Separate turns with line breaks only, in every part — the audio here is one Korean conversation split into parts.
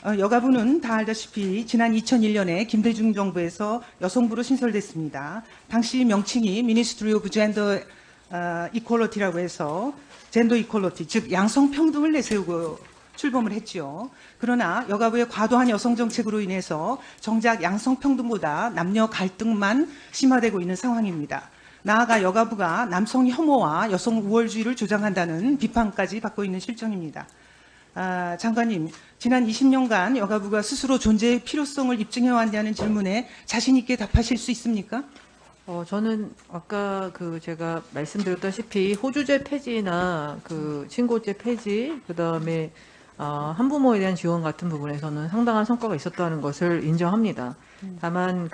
여가부는 다 알다시피 지난 2001년에 김대중 정부에서 여성부로 신설됐습니다. 당시 명칭이 Ministry of Gender Equality라고 해서 젠더 이퀄리티, 즉 양성평등을 내세우고 출범을 했죠. 그러나 여가부의 과도한 여성 정책으로 인해서 정작 양성평등보다 남녀 갈등만 심화되고 있는 상황입니다. 나아가 여가부가 남성 혐오와 여성 우월주의를 조장한다는 비판까지 받고 있는 실정입니다. 장관님, 지난 20년간 여가부가 스스로 존재의 필요성을 입증해왔냐는 질문에 자신 있게 답하실 수 있습니까?
저는 아까 제가 말씀드렸다시피 호주제 폐지나 신고제 폐지, 그다음에 한부모에 대한 지원 같은 부분에서는 상당한 성과가 있었다는 것을 인정합니다. 다만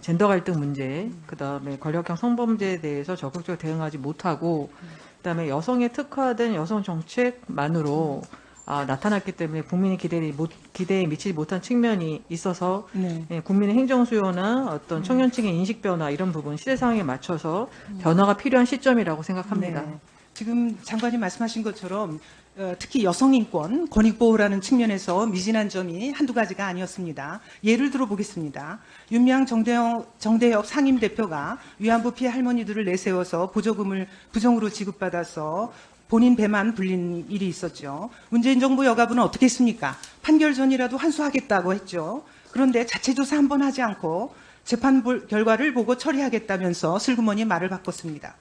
젠더 갈등 문제, 그다음에 권력형 성범죄에 대해서 적극적으로 대응하지 못하고, 그다음에 여성에 특화된 여성 정책만으로 나타났기 때문에 국민의 기대에 미치지 못한 측면이 있어서
네.
국민의 행정 수요나 어떤 청년층의 인식 변화 이런 부분 시대 상황에 맞춰서 변화가 필요한 시점이라고 생각합니다.
네. 지금 장관님 말씀하신 것처럼 특히 여성 인권, 권익 보호라는 측면에서 미진한 점이 한두 가지가 아니었습니다. 예를 들어 보겠습니다. 윤미향 정대협 상임대표가 위안부 피해 할머니들을 내세워서 보조금을 부정으로 지급받아서 본인 배만 불린 일이 있었죠. 문재인 정부 여가부는 어떻게 했습니까? 판결 전이라도 환수하겠다고 했죠. 그런데 자체 조사 한 번 하지 않고 재판 결과를 보고 처리하겠다면서 슬그머니 말을 바꿨습니다.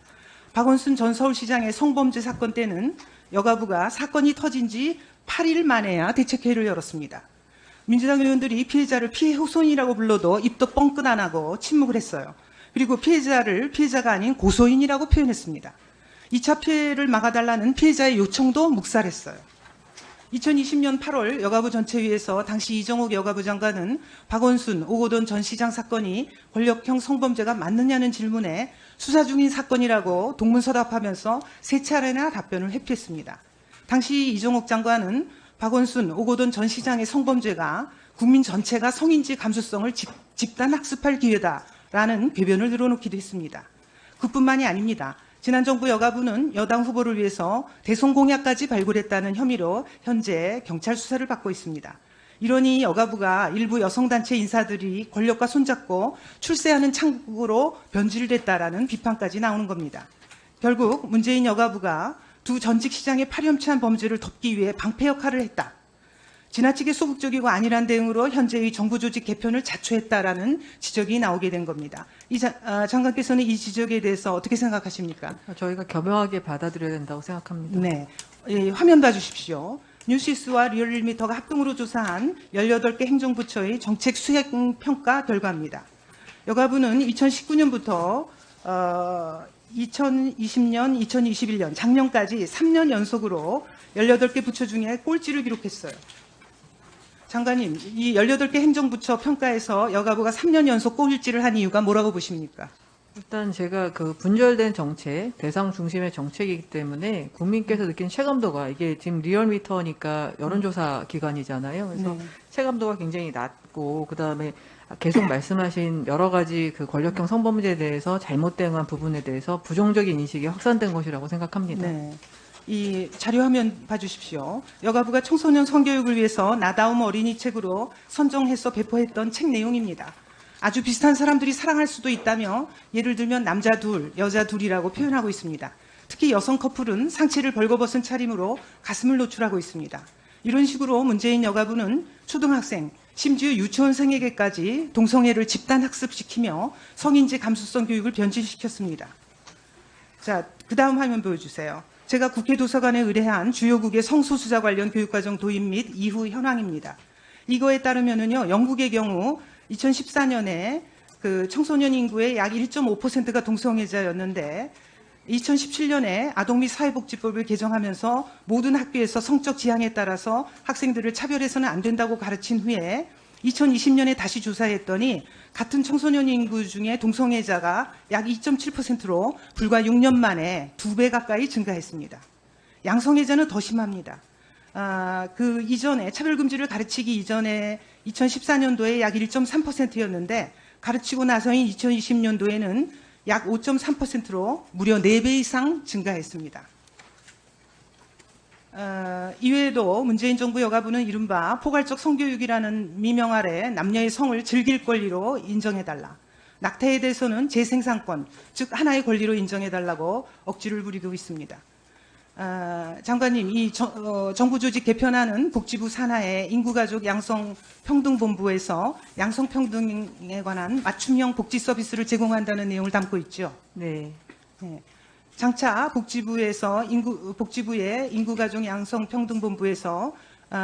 박원순 전 서울시장의 성범죄 사건 때는 여가부가 사건이 터진 지 8일 만에야 대책회의를 열었습니다. 민주당 의원들이 피해자를 피해 후손이라고 불러도 입도 뻥끗 안 하고 침묵을 했어요. 그리고 피해자를 피해자가 아닌 고소인이라고 표현했습니다. 2차 피해를 막아달라는 피해자의 요청도 묵살했어요. 2020년 8월 여가부 전체회의에서 당시 이정욱 여가부 장관은 박원순, 오고돈 전 시장 사건이 권력형 성범죄가 맞느냐는 질문에 수사 중인 사건이라고 동문서답하면서 세 차례나 답변을 회피했습니다. 당시 이정욱 장관은 박원순, 오고돈 전 시장의 성범죄가 국민 전체가 성인지 감수성을 집단 학습할 기회다라는 궤변을 늘어놓기도 했습니다. 그뿐만이 아닙니다. 지난 정부 여가부는 여당 후보를 위해서 대선 공약까지 발굴했다는 혐의로 현재 경찰 수사를 받고 있습니다. 이러니 여가부가 일부 여성단체 인사들이 권력과 손잡고 출세하는 창국으로 변질됐다라는 비판까지 나오는 겁니다. 결국 문재인 여가부가 두 전직 시장의 파렴치한 범죄를 덮기 위해 방패 역할을 했다. 지나치게 소극적이고 안일한 대응으로 현재의 정부 조직 개편을 자초했다라는 지적이 나오게 된 겁니다. 장관께서는 이 지적에 대해서 어떻게 생각하십니까?
저희가 겸허하게 받아들여야 된다고 생각합니다.
네, 화면 봐주십시오. 뉴시스와 리얼미터가 합동으로 조사한 18개 행정부처의 정책 수행 평가 결과입니다. 여가부는 2019년부터 2020년, 2021년, 작년까지 3년 연속으로 18개 부처 중에 꼴찌를 기록했어요. 장관님, 이 18개 행정부처 평가에서 여가부가 3년 연속 꼴찌를 한 이유가 뭐라고 보십니까?
일단 제가 분절된 정책, 대상 중심의 정책이기 때문에 국민께서 느낀 체감도가, 이게 지금 리얼미터니까 여론조사 기관이잖아요. 그래서 체감도가 굉장히 낮고, 그 다음에 계속 말씀하신 여러 가지 권력형 성범죄에 대해서 잘못 대응한 부분에 대해서 부정적인 인식이 확산된 것이라고 생각합니다.
네. 이 자료 화면 봐주십시오. 여가부가 청소년 성교육을 위해서 나다움 어린이 책으로 선정해서 배포했던 책 내용입니다. 아주 비슷한 사람들이 사랑할 수도 있다며 예를 들면 남자 둘, 여자 둘이라고 표현하고 있습니다. 특히 여성 커플은 상체를 벌거벗은 차림으로 가슴을 노출하고 있습니다. 이런 식으로 문재인 여가부는 초등학생, 심지어 유치원생에게까지 동성애를 집단 학습시키며 성인지 감수성 교육을 변질시켰습니다. 자, 그 다음 화면 보여주세요. 제가 국회 도서관에 의뢰한 주요국의 성소수자 관련 교육과정 도입 및 이후 현황입니다. 이거에 따르면은요, 영국의 경우 2014년에 청소년 인구의 약 1.5%가 동성애자였는데 2017년에 아동 및 사회복지법을 개정하면서 모든 학교에서 성적 지향에 따라서 학생들을 차별해서는 안 된다고 가르친 후에 2020년에 다시 조사했더니 같은 청소년 인구 중에 동성애자가 약 2.7%로 불과 6년 만에 2배 가까이 증가했습니다. 양성애자는 더 심합니다. 그 이전에 차별금지를 가르치기 이전에 2014년도에 약 1.3%였는데 가르치고 나서인 2020년도에는 약 5.3%로 무려 4배 이상 증가했습니다. 이외에도 문재인 정부 여가부는 이른바 포괄적 성교육이라는 미명 아래 남녀의 성을 즐길 권리로 인정해달라. 낙태에 대해서는 재생산권, 즉 하나의 권리로 인정해달라고 억지를 부리고 있습니다. 장관님, 이 정부 조직 개편하는 복지부 산하의 인구가족 양성평등본부에서 양성평등에 관한 맞춤형 복지 서비스를 제공한다는 내용을 담고 있죠.
네.
네. 장차 복지부의 인구가족 양성평등본부에서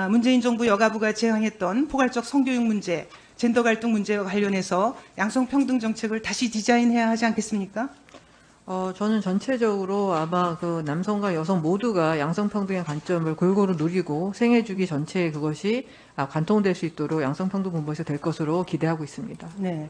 문재인 정부 여가부가 제항했던 포괄적 성교육 문제, 젠더 갈등 문제와 관련해서 양성평등 정책을 다시 디자인해야 하지 않겠습니까?
저는 전체적으로 아마 그 남성과 여성 모두가 양성평등의 관점을 골고루 누리고 생애주기 전체에 그것이 관통될 수 있도록 양성평등본부에서 될 것으로 기대하고 있습니다.
네.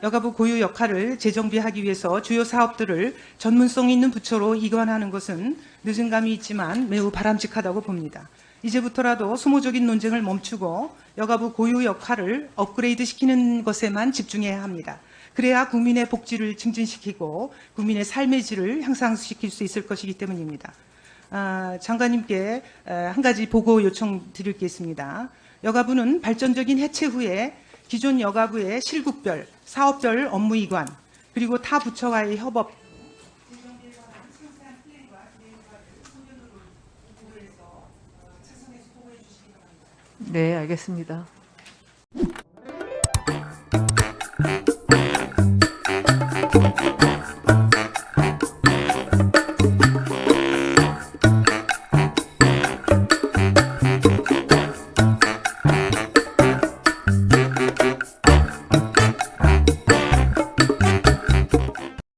여가부 고유 역할을 재정비하기 위해서 주요 사업들을 전문성 있는 부처로 이관하는 것은 늦은 감이 있지만 매우 바람직하다고 봅니다. 이제부터라도 소모적인 논쟁을 멈추고 여가부 고유 역할을 업그레이드 시키는 것에만 집중해야 합니다. 그래야 국민의 복지를 증진시키고 국민의 삶의 질을 향상시킬 수 있을 것이기 때문입니다. 장관님께 한 가지 보고 요청드릴 게 있습니다. 여가부는 발전적인 해체 후에 기존 여가부의 실국별, 사업별 업무 이관, 그리고 타 부처와의 협업,
네, 알겠습니다.